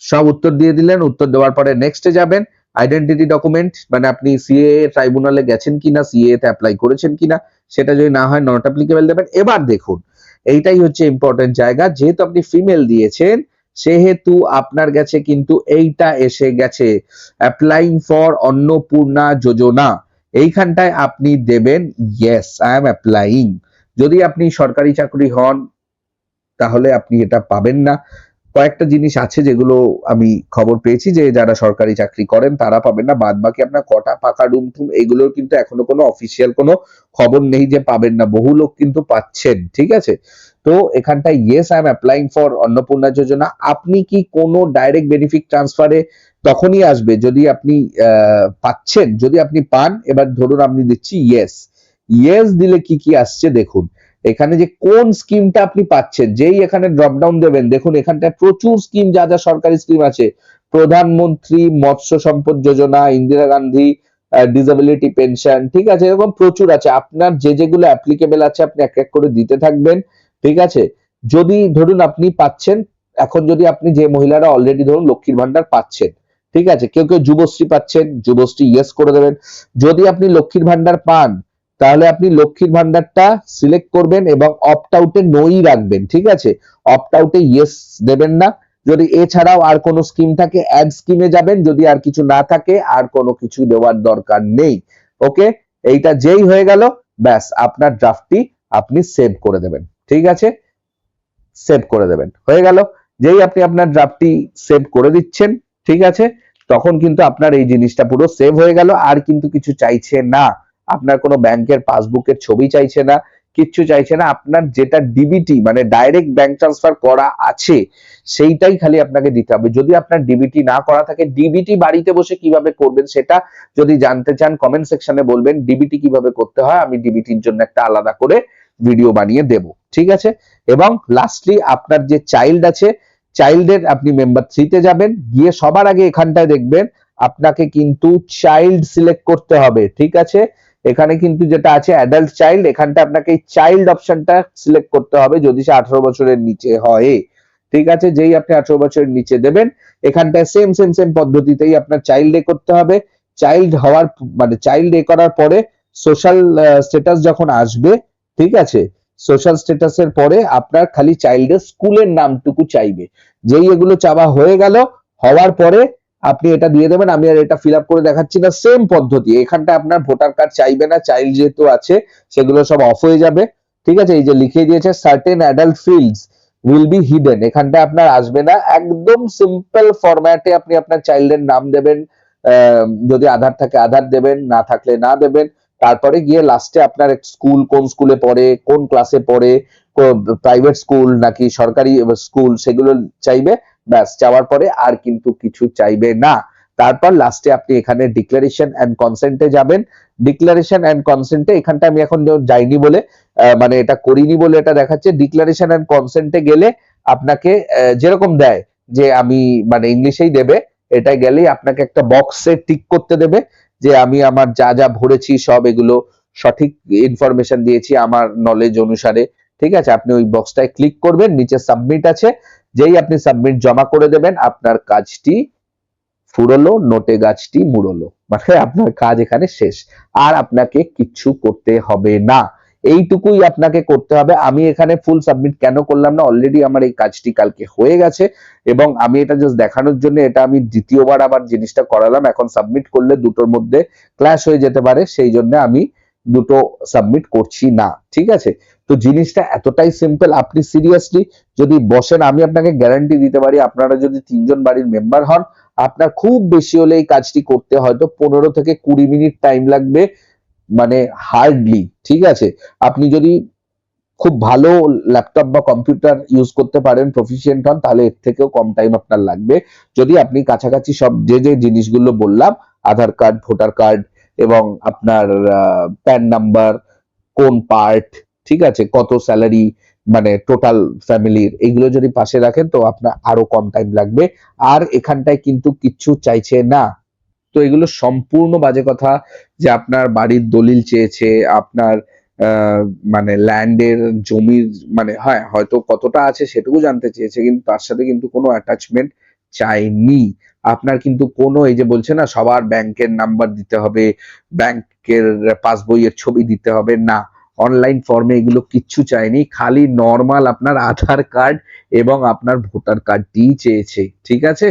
সব উত্তর দিয়ে দিলেন। উত্তর দেওয়ার পরে নেক্সটে যাবেন। আইডেন্টিটি ডকুমেন্ট মানে আপনি সিএ ট্রাইব্যুনালে গেছেন কিনা, সিএ তে অ্যাপ্লাই করেছেন কিনা, সেটা যদি না হয় নট অ্যাপ্লিকেবল দেবেন। এবার দেখুন, এইটাই হচ্ছে ইম্পর্টেন্ট জায়গা, যেহেতু আপনি ফিমেল দিয়েছেন সেহেতু আপনার কাছে কিন্তু এইটা এসে গেছে, অ্যাপ্লাইং ফর অন্নপূর্ণা যোজনা। এইখানটায় আপনি দেবেন ইয়েস আই এম অ্যাপ্লাইং। যদি আপনি সরকারি চাকরি হন তাহলে আপনি এটা পাবেন না। কয়েকটা জিনিস আছে যেগুলো আমি খবর পেয়েছি যে যারা সরকারি চাকরি করেন তারা পাবেন না, বাদ বাকি আপনার কটা পাকা রুম টুম এগুলোর কিন্তু এখনো কোনো অফিসিয়াল কোনো খবর নেই যে পাবেন না, বহু লোক কিন্তু পাচ্ছেন, ঠিক আছে। তো এখানটায় yes I am applying for Annapurna Yojana. আপনি কি কোনো ডাইরেক্ট বেনিফিট ট্রান্সফারে তখনই আসবে যদি আপনি পাচ্ছেন, যদি আপনি পান। এবার ধরুন আপনি দিচ্ছি ইয়েস, ইয়েস দিলে কি কি আসছে দেখুন। এখানে যে কোন স্কিমটা আপনি পাচ্ছেন, যেই এখানে ড্রপডাউন দেবেন দেখুন এখানটায় প্রচুর স্কিম, যা যা সরকারি স্কিম আছে, প্রধানমন্ত্রী মৎস্য সম্পদ যোজনা, ইন্দিরা গান্ধী ডিসেবিলিটি পেনশন, ঠিক আছে, এরকম প্রচুর আছে। আপনার যে যেগুলো অ্যাপ্লিকেবল আছে আপনি এক এক করে দিতে থাকবেন, ঠিক আছে। যদি ধরুন আপনি পাচ্ছেন, এখন যদি আপনি যে মহিলারা অলরেডি ধরুন লক্ষ্মীর ভান্ডার পাচ্ছেন, ঠিক আছে, কেউ কেউ যুবশ্রী পাচ্ছেন, যুবশ্রী ইয়েস করে দেবেন। যদি আপনি লক্ষ্মীর ভান্ডার পান তাহলে আপনি লক্ষ্মীর ভান্ডারটা সিলেক্ট করবেন এবং অপ্ট আউটে নোই রাখবেন, ঠিক আছে। অপ্ট আউটে ইয়েস দেবেন না, যদি এছাড়াও আর কোনো স্কিম থাকে অ্যাড স্কিমে যাবেন, যদি আর কিছু না থাকে আর কোনো কিছু দেওয়ার দরকার নেই। ওকে, এইটা যেই হয়ে গেল ব্যাস আপনার ড্রাফটটি আপনি সেভ করে দেবেন। ঠিক আছে, সেভ করে দেবেন, হয়ে গেল। যেই আপনি আপনার ড্রাফটটি সেভ করে দিচ্ছেন, ঠিক আছে, তখন কিন্তু আপনার এই জিনিসটা পুরো সেভ হয়ে গেল। আর কিন্তু কিছু চাইছে না, আপনার কোনো ব্যাংকের পাসবুকের ছবি চাইছে না, কিচ্ছু চাইছে না। আপনার যেটা ডিবিটি মানে ডাইরেক্ট ব্যাংক ট্রান্সফার করা আছে সেইটাই খালি আপনাকে দিতে হবে। যদি আপনার ডিবিটি না করা থাকে, ডিবিটি বাড়িতে বসে কিভাবে করবেন সেটা যদি জানতে চান কমেন্ট সেকশনে বলবেন, ডিবিটি কিভাবে করতে হয় আমি ডিবিটির জন্য একটা আলাদা করে ভিডিও বানিয়ে দেব। ঠিক আছে, এবং লাস্টলি আপনার যে চাইল্ড আছে, চাইল্ডের আপনি মেম্বার 3 তে যাবেন, গিয়ে সবার আগে এখানটায় দেখবেন আপনাকে কিন্তু চাইল্ড সিলেক্ট করতে হবে। ঠিক আছে, এখানে কিন্তু যেটা আছে অ্যাডাল্ট চাইল্ড, এখানটা আপনাকে এই চাইল্ড অপশনটা সিলেক্ট করতে হবে যদি সে 18 বছরের নিচে হয়। ঠিক আছে, যেই আপনি 18 বছরের নিচে দেবেন, এখানটায় সেম পদ্ধতিতেই আপনার চাইল্ড এ করতে হবে। চাইল্ড হওয়ার মানে চাইল্ড এ করার পরে সোশ্যাল স্ট্যাটাস যখন আসবে, ঠিক আছে, সোশ্যাল স্ট্যাটাসের পরে আপনার খালি চাইল্ডের স্কুলের নামটুকু চাইবে। যেই এগুলো চাওয়া হয়ে গেল, হওয়ার পরে আপনি এটা দিয়ে দেবেন। আমি আর এটা ফিল আপ করে দেখাচ্ছি না, সেম পদ্ধতি। এখানটা আপনার ভোটার কার্ড চাইবে না, চাইল্ড যেহেতু আছে সেগুলো সব অফ হয়ে যাবে। ঠিক আছে, এই যে লিখে দিয়েছে certain adult fields will be hidden, এখানটা আপনার আসবে না। একদম সিম্পল ফরম্যাটে আপনি আপনার চাইল্ডের নাম দেবেন, যদি আধার থাকে আধার দেবেন, না থাকলে না দেবেন। তারপরে গিয়ে লাস্টে আপনার স্কুল, কোন স্কুলে পড়ে, কোন ক্লাসে পড়ে, প্রাইভেট স্কুল নাকি সরকারি স্কুল, সেগুলো চাইবে। ব্যাস, চাওয়ার পরে আর কিন্তু কিছু চাইবে না। তারপর লাস্টে আপনি এখানে ডিক্লারেশন এন্ড কনসেন্টে যাবেন। ডিক্লারেশন এন্ড কনসেন্টে এখানটা আমি এখন যাইনি বলে মানে এটা করিনি বলে এটা দেখাচ্ছে। ডিক্লারেশন এন্ড কনসেন্টে গেলে আপনাকে যেরকম দেয় যে আমি মানে ইংলিশেই দেবে, এটা গেলেই আপনাকে একটা বক্সে টিক করতে দেবে যে আমি আমার যা যা ভরেছি সব এগুলো সঠিক ইনফরমেশন দিয়েছি আমার নলেজ অনুসারে। ঠিক আছে, আপনি ওই বক্সটায় ক্লিক করবেন, নিচে সাবমিট আছে, যেই আপনি সাবমিট জমা করে দেবেন আপনার কাজটি ফুরলো, নোটে গাছটি মুড়লো, মানে আপনার কাজ এখানে শেষ। আর আপনাকে কিচ্ছু করতে হবে না, এইটুকুই আপনাকে করতে হবে। আমি এখানে ফুল সাবমিট কেন করলাম না, অলরেডি আমার এই কাজটি কালকে হয়ে গেছে এবং আমি এটা জাস্ট দেখানোর জন্য এটা আমি দ্বিতীয়বার আবার জিনিসটা করালাম। এখন সাবমিট করলে দুটোর মধ্যে ক্ল্যাশ হয়ে যেতে পারে, সেই জন্য আমি দুটো সাবমিট করছি না। ঠিক আছে, তো জিনিসটা এতটাই সিম্পল। আপনি সিরিয়াসলি যদি বসেন, আমি আপনাকে গ্যারান্টি দিতে পারি আপনারা যদি 3 জন বাড়ির মেম্বার হন, আপনার খুব বেশি হলে এই কাজটি করতে হয়তো 15 থেকে 20 মিনিট টাইম লাগবে, মানে হার্ডলি। ঠিক আছে, আপনি যদি খুব ভালো ল্যাপটপ বা কম্পিউটার ইউজ করতে পারেন, প্রফিশিয়েন্ট হন, তাহলে এর থেকেও কম টাইম আপনার লাগবে। যদি আপনি কাছাকাছি সব যে জিনিসগুলো বললাম, আধার কার্ড, ভোটার কার্ড এবং আপনার প্যান নাম্বার, কোন পার্ট, ঠিক আছে, কত স্যালারি, মানে টোটাল ফ্যামিলির, এইগুলো যদি পাশে রাখেন তো আপনার আরো কম টাইম লাগবে। আর এখানটায় কিন্তু কিচ্ছু চাইছে না। তো এগুলো সম্পূর্ণ বাজে কথা যে আপনার বাড়ির দলিল চেয়েছে, আপনার মানে ল্যান্ডের জমির মানে হ্যাঁ হয়তো কতটা আছে সেটুকু জানতে চেয়েছে, কিন্তু তার সাথে কিন্তু কোনো অ্যাটাচমেন্ট চাইনি। আপনার কিন্তু কোনো এই যে বলছে না সবার ব্যাংকের নাম্বার দিতে হবে, ব্যাংকের পাসবইয়ের ছবি দিতে হবে, না, অনলাইন ফর্মে এগুলো কিচ্ছু চাইনি। খালি নর্মাল আপনার আধার কার্ড এবং আপনার ভোটার কার্ডটি চেয়েছে। ঠিক আছে,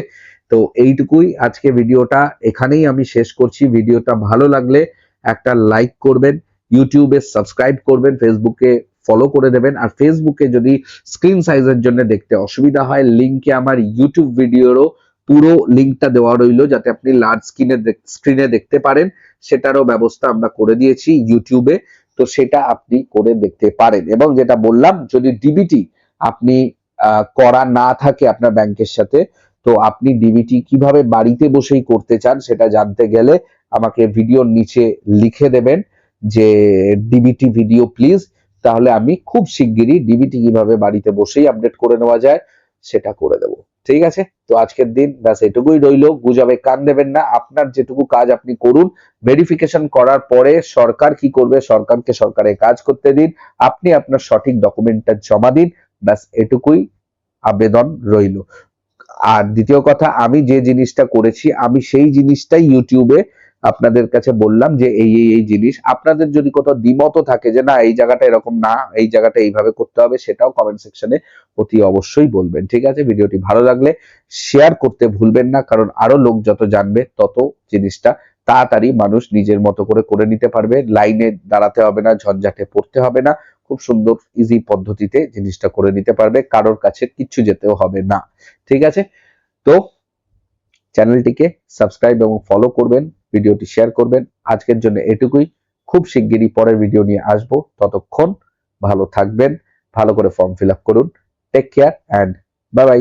তো এইটুকুই আজকে ভিডিওটা এখানেই আমি শেষ করছি। ভিডিওটা ভালো লাগলে একটা লাইক করবেন, ইউটিউবে সাবস্ক্রাইব করবেন, ফেসবুকে ফলো করে দেবেন। আর ফেসবুকে যদি স্ক্রিন সাইজের জন্য দেখতে অসুবিধা হয়, লিংকে আমার ইউটিউব ভিডিওরও পুরো লিংকটা দেওয়া রইলো যাতে আপনি লার্জ স্ক্রিনে দেখতে পারেন, সেটারও ব্যবস্থা আমরা করে দিয়েছি ইউটিউবে, তো সেটা আপনি করে দেখতে পারেন। এবং যেটা বললাম, যদি ডিবিটি আপনি করা না থাকে আপনার ব্যাংকের সাথে, তো আপনি ডিবিটি কিভাবে বাড়িতে বসেই করতে চান সেটা জানতে গেলে আমাকে ভিডিওর নিচে লিখে দেবেন যে ডিবিটি ভিডিও প্লিজ, তাহলে আমি খুব শিগগিরই ডিবিটি কিভাবে বাড়িতে বসেই আপডেট করে নেওয়া যায় সেটা করে দেব। ঠিক আছে, তো আজকের দিন ব্যাস এটুকুই রইলো। গুজবে কান দেবেন না, আপনার যেটুকু কাজ আপনি করুন। ভেরিফিকেশন করার পরে সরকার কি করবে, সরকারকে সরকারের কাজ করতে দিন, আপনি আপনার সঠিক ডকুমেন্টটা জমা দিন, ব্যাস এটুকুই আবেদন রইলো। আর দ্বিতীয় কথা, আমি যে জিনিসটা করেছি আমি সেই জিনিসটাই ইউটিউবে আপনাদের কাছে বললাম যে এই জিনিস। আপনাদের যদি কোথাও দ্বিমত থাকে যে না এই জায়গাটা এরকম না, এই জায়গাটা এইভাবে করতে হবে, সেটাও কমেন্ট সেকশনে অতি অবশ্যই বলবেন। ঠিক আছে, ভিডিওটি ভালো লাগলে শেয়ার করতে ভুলবেন না, কারণ আরো লোক যত জানবে তত জিনিসটা তাড়াতাড়ি মানুষ নিজের মতো করে নিতে পারবে। লাইনে দাঁড়াতে হবে না, ঝঞ্ঝাটে পড়তে হবে না, খুব সুন্দর ইজি পদ্ধতিতে জিনিসটা করে নিতে পারবে, কারোর কাছে কিচ্ছু যেতেও হবে না। ঠিক আছে, তো চ্যানেলটিকে সাবস্ক্রাইব এবং ফলো করবেন, ভিডিওটি শেয়ার করবেন। আজকের জন্য এটুকুই, খুব শিগগিরই পরের ভিডিও নিয়ে আসবো। ততক্ষণ ভালো থাকবেন, ভালো করে ফর্ম ফিল আপ করুন। Take care and bye by.